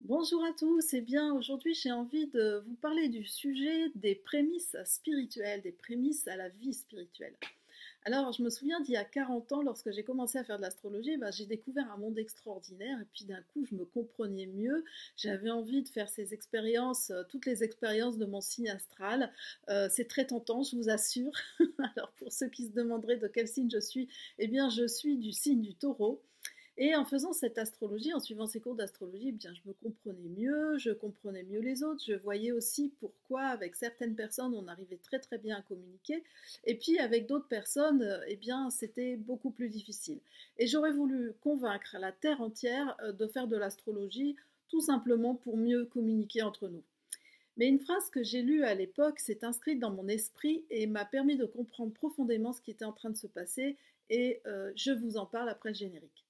Bonjour à tous, eh bien aujourd'hui j'ai envie de vous parler du sujet des prémices spirituelles, des prémices à la vie spirituelle. Alors je me souviens d'il y a 40 ans, lorsque j'ai commencé à faire de l'astrologie, j'ai découvert un monde extraordinaire et puis d'un coup je me comprenais mieux, j'avais envie de faire ces expériences, toutes les expériences de mon signe astral. C'est très tentant, je vous assure. Alors pour ceux qui se demanderaient de quel signe je suis, eh bien je suis du signe du Taureau. Et en faisant cette astrologie, en suivant ces cours d'astrologie, eh bien, je me comprenais mieux, je comprenais mieux les autres, je voyais aussi pourquoi avec certaines personnes on arrivait très très bien à communiquer, et puis avec d'autres personnes, eh bien, c'était beaucoup plus difficile. Et j'aurais voulu convaincre la Terre entière de faire de l'astrologie tout simplement pour mieux communiquer entre nous. Mais une phrase que j'ai lue à l'époque s'est inscrite dans mon esprit et m'a permis de comprendre profondément ce qui était en train de se passer, et je vous en parle après le générique.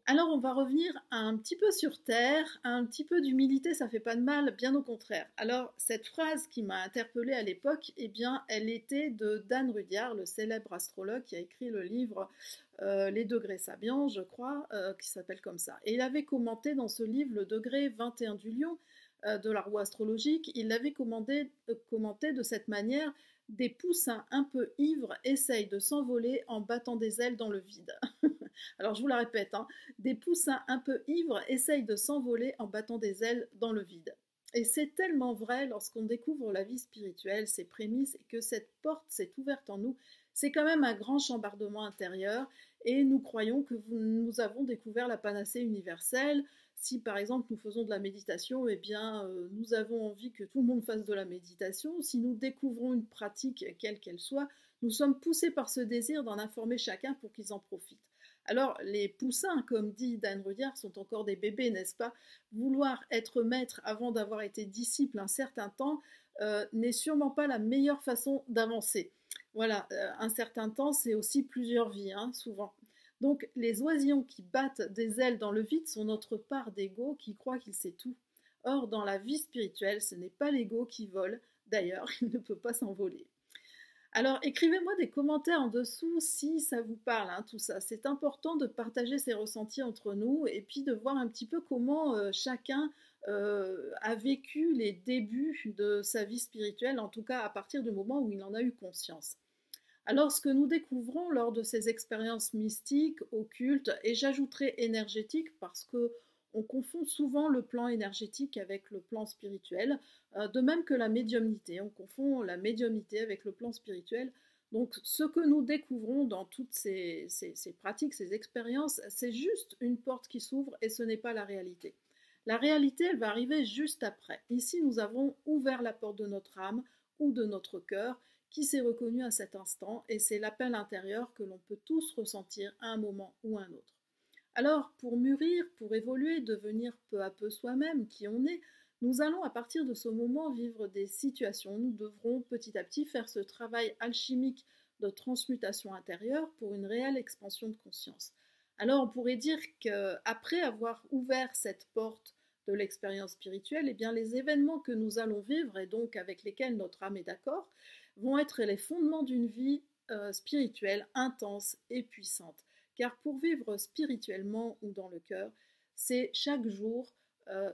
Alors on va revenir un petit peu sur Terre, un petit peu d'humilité, ça fait pas de mal, bien au contraire. Alors cette phrase qui m'a interpellée à l'époque, eh bien elle était de Dan Rudyard, le célèbre astrologue qui a écrit le livre Les degrés sabiens, je crois, qui s'appelle comme ça. Et il avait commenté dans ce livre le degré 21 du lion de la roue astrologique, il l'avait commenté de cette manière: des poussins un peu ivres essayent de s'envoler en battant des ailes dans le vide. Alors je vous la répète, hein, des poussins un peu ivres essayent de s'envoler en battant des ailes dans le vide. Et c'est tellement vrai lorsqu'on découvre la vie spirituelle, ses prémices, et que cette porte s'est ouverte en nous. C'est quand même un grand chambardement intérieur, et nous croyons que nous avons découvert la panacée universelle. Si par exemple nous faisons de la méditation, eh bien nous avons envie que tout le monde fasse de la méditation. Si nous découvrons une pratique, quelle qu'elle soit, nous sommes poussés par ce désir d'en informer chacun pour qu'ils en profitent. Alors, les poussins, comme dit Dan Rudyard, sont encore des bébés, n'est-ce pas? Vouloir être maître avant d'avoir été disciple un certain temps n'est sûrement pas la meilleure façon d'avancer. Voilà, un certain temps, c'est aussi plusieurs vies, hein, souvent. Donc, les oisillons qui battent des ailes dans le vide sont notre part d'ego qui croit qu'il sait tout. Or, dans la vie spirituelle, ce n'est pas l'ego qui vole. D'ailleurs, il ne peut pas s'envoler. Alors, écrivez-moi des commentaires en dessous si ça vous parle, hein, tout ça. C'est important de partager ses ressentis entre nous et puis de voir un petit peu comment chacun a vécu les débuts de sa vie spirituelle, en tout cas à partir du moment où il en a eu conscience. Alors, ce que nous découvrons lors de ces expériences mystiques, occultes, et j'ajouterai énergétiques parce que on confond souvent le plan énergétique avec le plan spirituel, de même que la médiumnité. On confond la médiumnité avec le plan spirituel. Donc, ce que nous découvrons dans toutes ces pratiques, ces expériences, c'est juste une porte qui s'ouvre et ce n'est pas la réalité. La réalité, elle va arriver juste après. Ici, nous avons ouvert la porte de notre âme ou de notre cœur qui s'est reconnu à cet instant, et c'est l'appel intérieur que l'on peut tous ressentir à un moment ou à un autre. Alors, pour mûrir, pour évoluer, devenir peu à peu soi-même qui on est, nous allons à partir de ce moment vivre des situations. Nous devrons petit à petit faire ce travail alchimique de transmutation intérieure pour une réelle expansion de conscience. Alors, on pourrait dire qu'après avoir ouvert cette porte de l'expérience spirituelle, eh bien, les événements que nous allons vivre et donc avec lesquels notre âme est d'accord vont être les fondements d'une vie spirituelle intense et puissante. Car pour vivre spirituellement ou dans le cœur, c'est chaque jour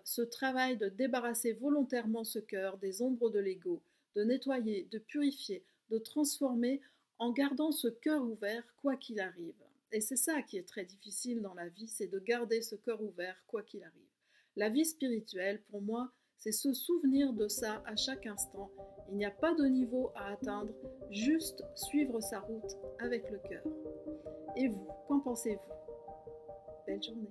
ce travail de débarrasser volontairement ce cœur des ombres de l'ego, de nettoyer, de purifier, de transformer en gardant ce cœur ouvert quoi qu'il arrive. Et c'est ça qui est très difficile dans la vie, c'est de garder ce cœur ouvert quoi qu'il arrive. La vie spirituelle, pour moi, c'est se souvenir de ça à chaque instant. Il n'y a pas de niveau à atteindre, juste suivre sa route avec le cœur. Et vous, qu'en pensez-vous? Belle journée.